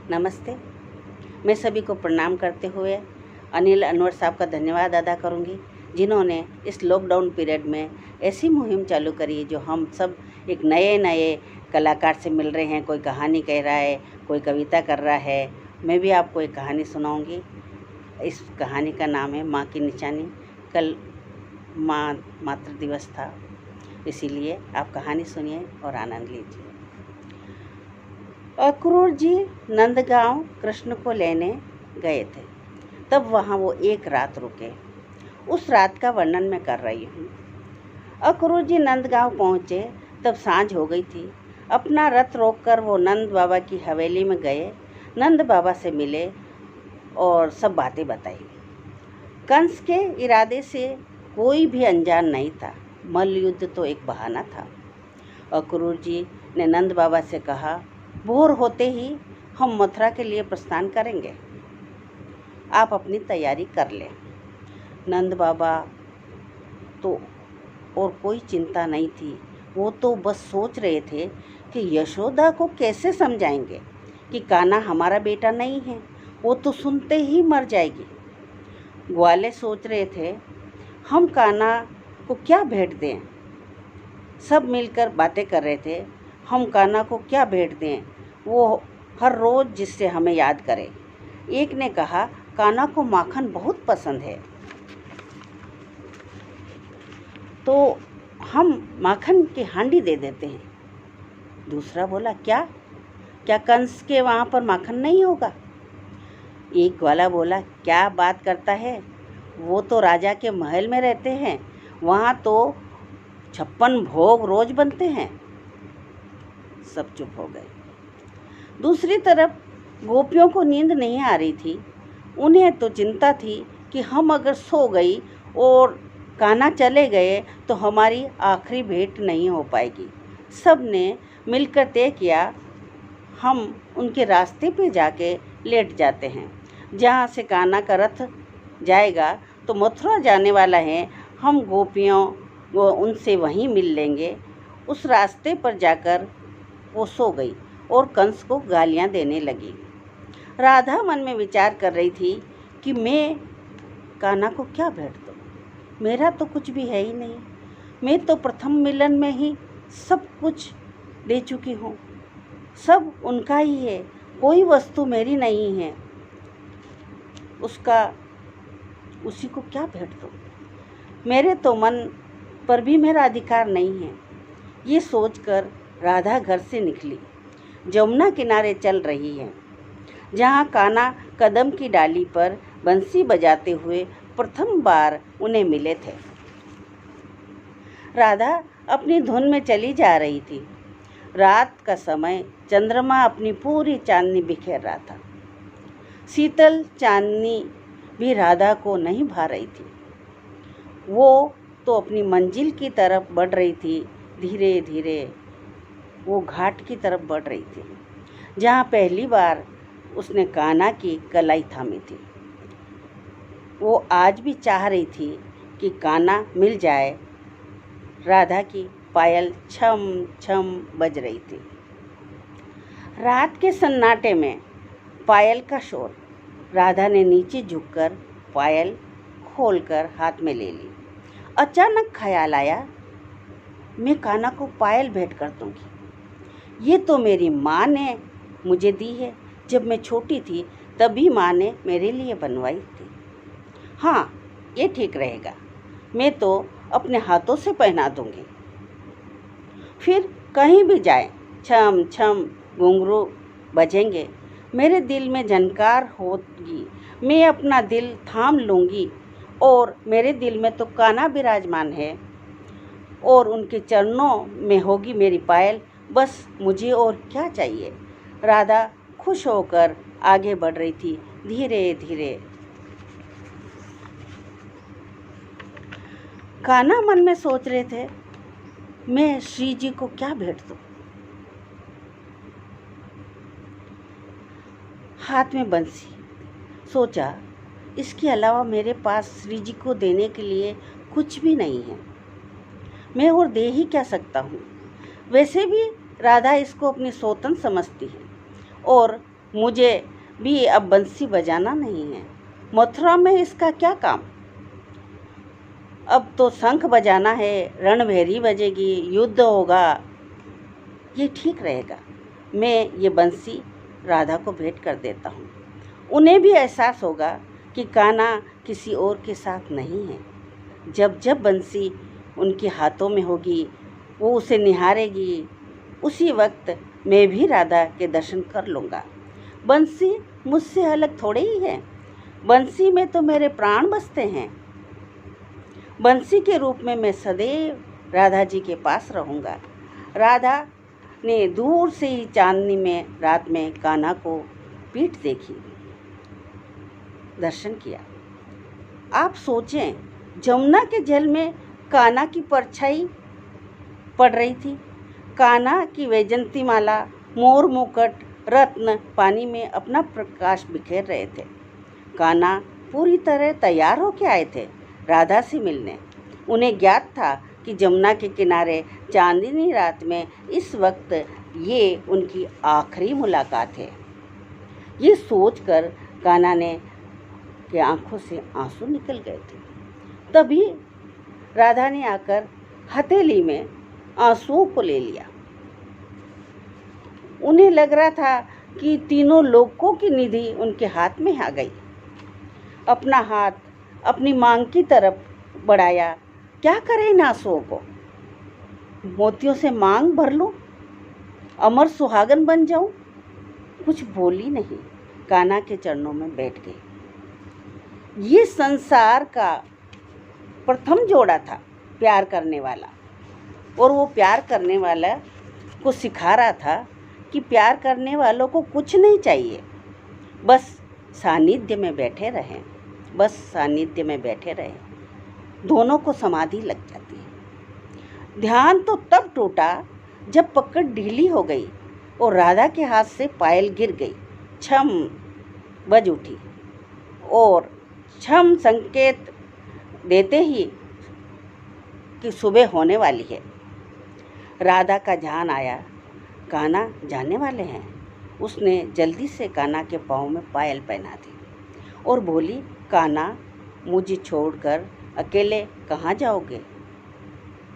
नमस्ते। मैं सभी को प्रणाम करते हुए अनिल अनवर साहब का धन्यवाद अदा करूंगी, जिन्होंने इस लॉकडाउन पीरियड में ऐसी मुहिम चालू करी जो हम सब एक नए कलाकार से मिल रहे हैं। कोई कहानी कह रहा है, कोई कविता कर रहा है। मैं भी आपको एक कहानी सुनाऊंगी। इस कहानी का नाम है माँ की निशानी। कल मातृ दिवस था, इसीलिए आप कहानी सुनिए और आनंद लीजिए। अक्रूर जी नंदगांव कृष्ण को लेने गए थे। तब वहाँ वो एक रात रुके। उस रात का वर्णन मैं कर रही हूँ। अक्रूर जी नंदगांव पहुँचे तब सांझ हो गई थी। अपना रथ रोककर वो नंद बाबा की हवेली में गए। नंद बाबा से मिले और सब बातें बताई। कंस के इरादे से कोई भी अनजान नहीं था। मल्ल युद्ध तो एक बहाना था। अक्रूर जी ने नंद बाबा से कहा, भोर होते ही हम मथुरा के लिए प्रस्थान करेंगे, आप अपनी तैयारी कर लें। नंद बाबा तो और कोई चिंता नहीं थी। वो तो बस सोच रहे थे कि यशोदा को कैसे समझाएंगे कि कान्हा हमारा बेटा नहीं है, वो तो सुनते ही मर जाएगी। ग्वाले सोच रहे थे हम कान्हा को क्या भेंट दें। सब मिलकर बातें कर रहे थे, हम कान्हा को क्या भेंट दें, वो हर रोज़ जिससे हमें याद करे। एक ने कहा, कान्हा को माखन बहुत पसंद है, तो हम माखन की हांडी दे देते हैं। दूसरा बोला, क्या कंस के वहाँ पर माखन नहीं होगा? एक ग्वाला बोला, क्या बात करता है, वो तो राजा के महल में रहते हैं, वहाँ तो 56 भोग रोज बनते हैं। सब चुप हो गए। दूसरी तरफ गोपियों को नींद नहीं आ रही थी। उन्हें तो चिंता थी कि हम अगर सो गई और कान्हा चले गए तो हमारी आखिरी भेंट नहीं हो पाएगी। सब ने मिलकर तय किया, हम उनके रास्ते पे जाके लेट जाते हैं। जहाँ से कान्हा का रथ जाएगा तो मथुरा जाने वाला है। हम गोपियों वो उनसे वहीं मिल लेंगे। उस रास्ते पर जाकर वो सो गई और कंस को गालियाँ देने लगी। राधा मन में विचार कर रही थी कि मैं कान्हा को क्या भेंट दूँ, मेरा तो कुछ भी है ही नहीं। मैं तो प्रथम मिलन में ही सब कुछ दे चुकी हूँ, सब उनका ही है, कोई वस्तु मेरी नहीं है। उसी को क्या भेंट दूँ, मेरे तो मन पर भी मेरा अधिकार नहीं है। ये सोचकर राधा घर से निकली। जमुना किनारे चल रही है, जहाँ कान्हा कदम की डाली पर बंसी बजाते हुए प्रथम बार उन्हें मिले थे। राधा अपनी धुन में चली जा रही थी। रात का समय चंद्रमा अपनी पूरी चांदनी बिखेर रहा था। शीतल चांदनी भी राधा को नहीं भा रही थी। वो तो अपनी मंजिल की तरफ बढ़ रही थी। धीरे धीरे वो घाट की तरफ बढ़ रही थी, जहाँ पहली बार उसने कान्हा की कलाई थामी थी। वो आज भी चाह रही थी कि कान्हा मिल जाए। राधा की पायल छम छम बज रही थी। रात के सन्नाटे में पायल का शोर। राधा ने नीचे झुककर पायल खोलकर हाथ में ले ली। अचानक ख्याल आया, मैं कान्हा को पायल भेंट कर दूंगी। ये तो मेरी माँ ने मुझे दी है। जब मैं छोटी थी तभी माँ ने मेरे लिए बनवाई थी। हाँ, ये ठीक रहेगा, मैं तो अपने हाथों से पहना दूंगी। फिर कहीं भी जाए, छम छम घुंघरू बजेंगे, मेरे दिल में झनकार होगी। मैं अपना दिल थाम लूँगी और मेरे दिल में तो कान्हा विराजमान है और उनके चरणों में होगी मेरी पायल। बस मुझे और क्या चाहिए। राधा खुश होकर आगे बढ़ रही थी, धीरे धीरे। कान्हा मन में सोच रहे थे, मैं श्री जी को क्या भेंट दूँ। हाथ में बंसी। सोचा, इसके अलावा मेरे पास श्री जी को देने के लिए कुछ भी नहीं है। मैं और दे ही क्या सकता हूँ। वैसे भी राधा इसको अपनी सौतन समझती है और मुझे भी अब बंसी बजाना नहीं है। मथुरा में इसका क्या काम? अब तो शंख बजाना है, रणभेरी बजेगी, युद्ध होगा। ये ठीक रहेगा। मैं ये बंसी राधा को भेंट कर देता हूँ। उन्हें भी एहसास होगा कि कान्हा किसी और के साथ नहीं है। जब जब बंसी उनके हाथों में होगी, वो उसे निहारेगी, उसी वक्त मैं भी राधा के दर्शन कर लूँगा। बंसी मुझसे अलग थोड़े ही है। बंसी में तो मेरे प्राण बसते हैं। बंसी के रूप में मैं सदैव राधा जी के पास रहूँगा। राधा ने दूर से ही चांदनी में रात में कान्हा को पीठ देखी, दर्शन किया। आप सोचें, जमुना के जल में कान्हा की परछाई पड़ रही थी। कान्हा की वैजंती माला, मोर मुकुट, रत्न पानी में अपना प्रकाश बिखेर रहे थे। कान्हा पूरी तरह तैयार होकर आए थे राधा से मिलने। उन्हें ज्ञात था कि जमुना के किनारे चांदनी रात में इस वक्त ये उनकी आखिरी मुलाकात है। ये सोचकर कान्हा ने के आंखों से आंसू निकल गए थे। तभी राधा ने आकर हथेली में आंसुओं को ले लिया। उन्हें लग रहा था कि तीनों लोकों की निधि उनके हाथ में आ गई। अपना हाथ अपनी मांग की तरफ बढ़ाया। क्या करें इन आंसुओं को? मोतियों से मांग भर लूं, अमर सुहागन बन जाऊं? कुछ बोली नहीं, कान्हा के चरणों में बैठ गई। ये संसार का प्रथम जोड़ा था प्यार करने वाला, और वो प्यार करने वाला को सिखा रहा था कि प्यार करने वालों को कुछ नहीं चाहिए, बस सानिध्य में बैठे रहें, बस सानिध्य में बैठे रहें। दोनों को समाधि लग जाती है। ध्यान तो तब टूटा जब पकड़ ढीली हो गई और राधा के हाथ से पायल गिर गई। छम बज उठी और छम संकेत देते ही कि सुबह होने वाली है। राधा का ध्यान आया, कान्हा जाने वाले हैं। उसने जल्दी से कान्हा के पाँव में पायल पहना दी और बोली, कान्हा, मुझे छोड़कर अकेले कहाँ जाओगे?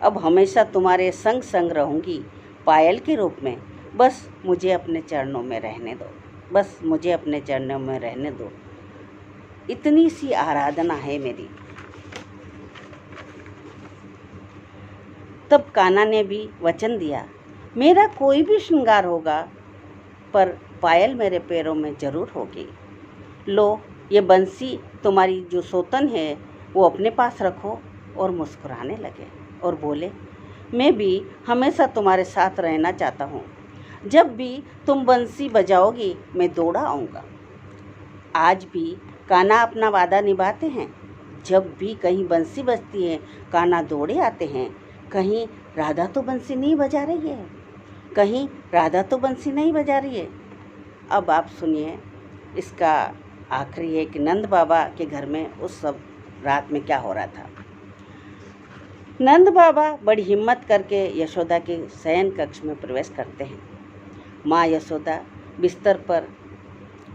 अब हमेशा तुम्हारे संग संग रहूँगी पायल के रूप में। बस मुझे अपने चरणों में रहने दो, बस मुझे अपने चरणों में रहने दो। इतनी सी आराधना है मेरी। तब कान्हा ने भी वचन दिया, मेरा कोई भी श्रृंगार होगा पर पायल मेरे पैरों में ज़रूर होगी। लो, ये बंसी तुम्हारी जो सोतन है वो अपने पास रखो। और मुस्कुराने लगे और बोले, मैं भी हमेशा तुम्हारे साथ रहना चाहता हूँ। जब भी तुम बंसी बजाओगी मैं दौड़ा आऊँगा। आज भी कान्हा अपना वादा निभाते हैं। जब भी कहीं बंसी बजती है कान्हा दौड़े आते हैं। कहीं राधा तो बंसी नहीं बजा रही है, कहीं राधा तो बंसी नहीं बजा रही है। अब आप सुनिए इसका आखिरी है कि नंद बाबा के घर में उस सब रात में क्या हो रहा था। नंद बाबा बड़ी हिम्मत करके यशोदा के शयन कक्ष में प्रवेश करते हैं। माँ यशोदा बिस्तर पर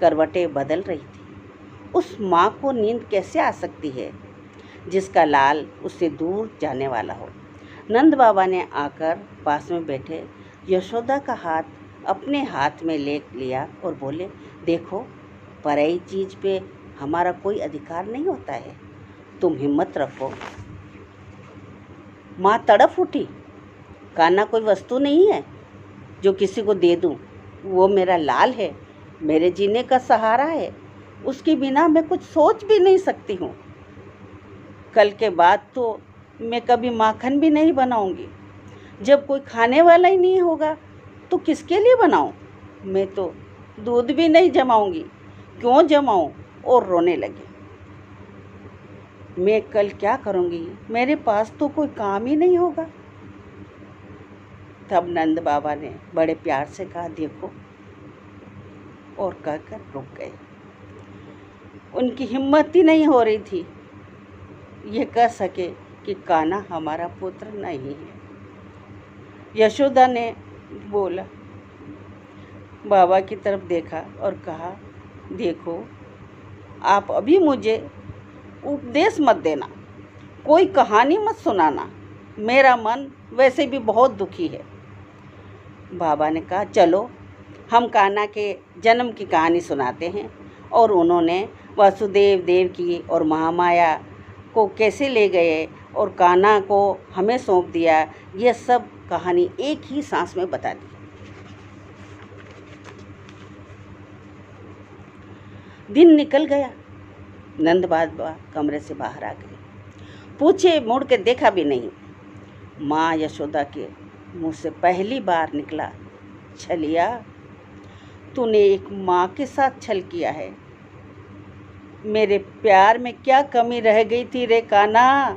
करवटें बदल रही थी। उस माँ को नींद कैसे आ सकती है जिसका लाल उससे दूर जाने वाला हो। नंद बाबा ने आकर पास में बैठे यशोदा का हाथ अपने हाथ में ले लिया और बोले, देखो, पराई चीज़ पे हमारा कोई अधिकार नहीं होता है, तुम हिम्मत रखो। माँ तड़प उठी, कान्हा कोई वस्तु नहीं है जो किसी को दे दूँ। वो मेरा लाल है, मेरे जीने का सहारा है, उसके बिना मैं कुछ सोच भी नहीं सकती हूँ। कल के बाद तो मैं कभी माखन भी नहीं बनाऊंगी। जब कोई खाने वाला ही नहीं होगा तो किसके लिए बनाऊं? मैं तो दूध भी नहीं जमाऊंगी, क्यों जमाऊं? और रोने लगे। मैं कल क्या करूंगी? मेरे पास तो कोई काम ही नहीं होगा। तब नंद बाबा ने बड़े प्यार से कहा, देखो, और कहकर रुक गए। उनकी हिम्मत ही नहीं हो रही थी ये कह सके कि कान्हा हमारा पुत्र नहीं है। यशोदा ने बोला, बाबा की तरफ देखा और कहा, देखो आप अभी मुझे उपदेश मत देना, कोई कहानी मत सुनाना, मेरा मन वैसे भी बहुत दुखी है। बाबा ने कहा, चलो हम कान्हा के जन्म की कहानी सुनाते हैं। और उन्होंने वासुदेव देवकी और महामाया को कैसे ले गए और कान्हा को हमें सौंप दिया, यह सब कहानी एक ही सांस में बता दी। दिन निकल गया। नंद बाबा कमरे से बाहर आ गए, पूछे मुड़ के देखा भी नहीं। माँ यशोदा के मुंह से पहली बार निकला, छलिया, तूने एक माँ के साथ छल किया है। मेरे प्यार में क्या कमी रह गई थी रे कान्हा,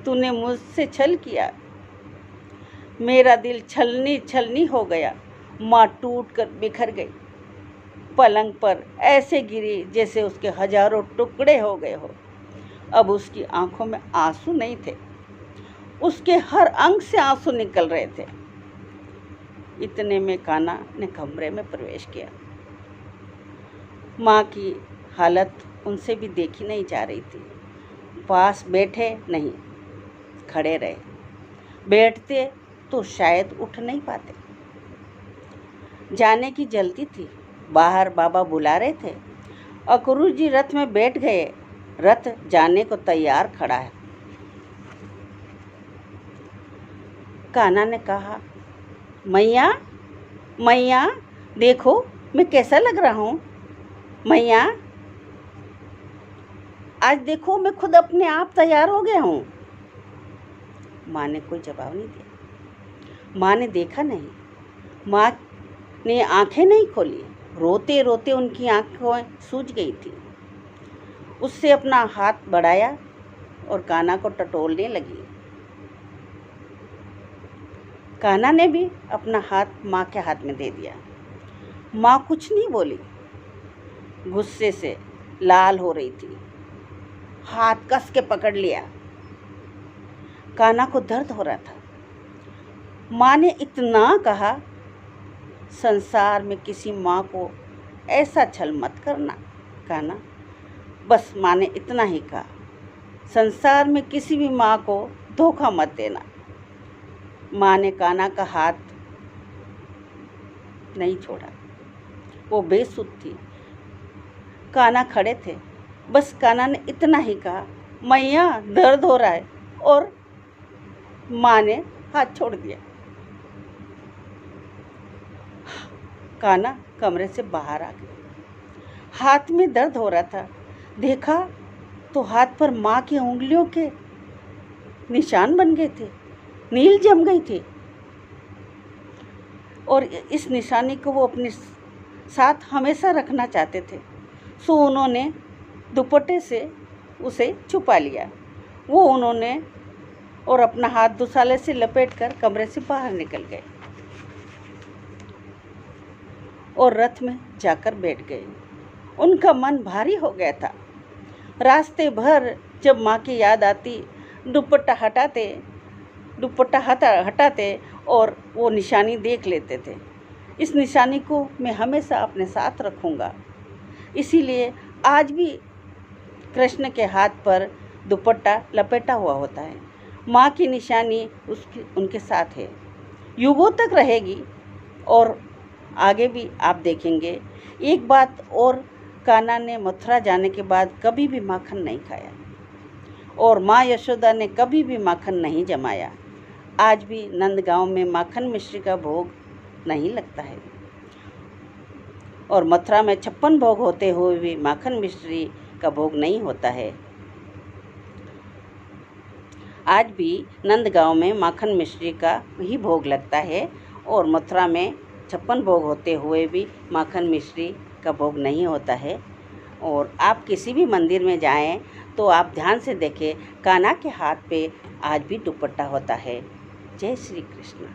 तूने मुझसे छल किया। मेरा दिल छलनी छलनी हो गया। माँ टूट कर बिखर गई, पलंग पर ऐसे गिरी जैसे उसके हजारों टुकड़े हो गए हो। अब उसकी आंखों में आंसू नहीं थे, उसके हर अंग से आंसू निकल रहे थे। इतने में कान्हा ने कमरे में प्रवेश किया। माँ की हालत उनसे भी देखी नहीं जा रही थी। पास बैठे नहीं, खड़े रहे। बैठते तो शायद उठ नहीं पाते। जाने की जल्दी थी, बाहर बाबा बुला रहे थे। अक्रूर जी रथ में बैठ गए, रथ जाने को तैयार खड़ा है। कान्हा ने कहा, मैया मैया देखो मैं कैसा लग रहा हूँ। मैया आज देखो मैं खुद अपने आप तैयार हो गया हूँ। माँ ने कोई जवाब नहीं दिया। माँ ने देखा नहीं, माँ ने आंखें नहीं खोली। रोते रोते उनकी आंखें सूज गई थी। उससे अपना हाथ बढ़ाया और कान्हा को टटोलने लगी। कान्हा ने भी अपना हाथ माँ के हाथ में दे दिया। माँ कुछ नहीं बोली, गुस्से से लाल हो रही थी। हाथ कस के पकड़ लिया। कान्हा को दर्द हो रहा था। माँ ने इतना कहा, संसार में किसी माँ को ऐसा छल मत करना कान्हा। बस माँ ने इतना ही कहा, संसार में किसी भी माँ को धोखा मत देना। माँ ने कान्हा का हाथ नहीं छोड़ा। वो बेसुध थी। कान्हा खड़े थे। बस कान्हा ने इतना ही कहा, मैया दर्द हो रहा है, और माँ ने हाथ छोड़ दिया। कान्हा कमरे से बाहर आ गया। हाथ में दर्द हो रहा था। देखा तो हाथ पर माँ की उंगलियों के निशान बन गए थे, नील जम गई थी। और इस निशानी को वो अपने साथ हमेशा रखना चाहते थे, सो उन्होंने दुपट्टे से उसे छुपा लिया। वो उन्होंने और अपना हाथ दुसाले से लपेटकर कमरे से बाहर निकल गए और रथ में जाकर बैठ गए। उनका मन भारी हो गया था। रास्ते भर जब माँ की याद आती, दुपट्टा हटाते और वो निशानी देख लेते थे। इस निशानी को मैं हमेशा अपने साथ रखूँगा। इसीलिए आज भी कृष्ण के हाथ पर दुपट्टा लपेटा हुआ होता है। माँ की निशानी उनके साथ है, युगों तक रहेगी। और आगे भी आप देखेंगे। एक बात और, कान्हा ने मथुरा जाने के बाद कभी भी माखन नहीं खाया और माँ यशोदा ने कभी भी माखन नहीं जमाया। आज भी नंदगांव में माखन मिश्री का भोग नहीं लगता है और मथुरा में 56 भोग होते हुए भी माखन मिश्री का भोग नहीं होता है। आज भी नंदगांव में माखन मिश्री का ही भोग लगता है और मथुरा में 56 भोग होते हुए भी माखन मिश्री का भोग नहीं होता है। और आप किसी भी मंदिर में जाएं तो आप ध्यान से देखें, कान्हा के हाथ पे आज भी दुपट्टा होता है। जय श्री कृष्ण।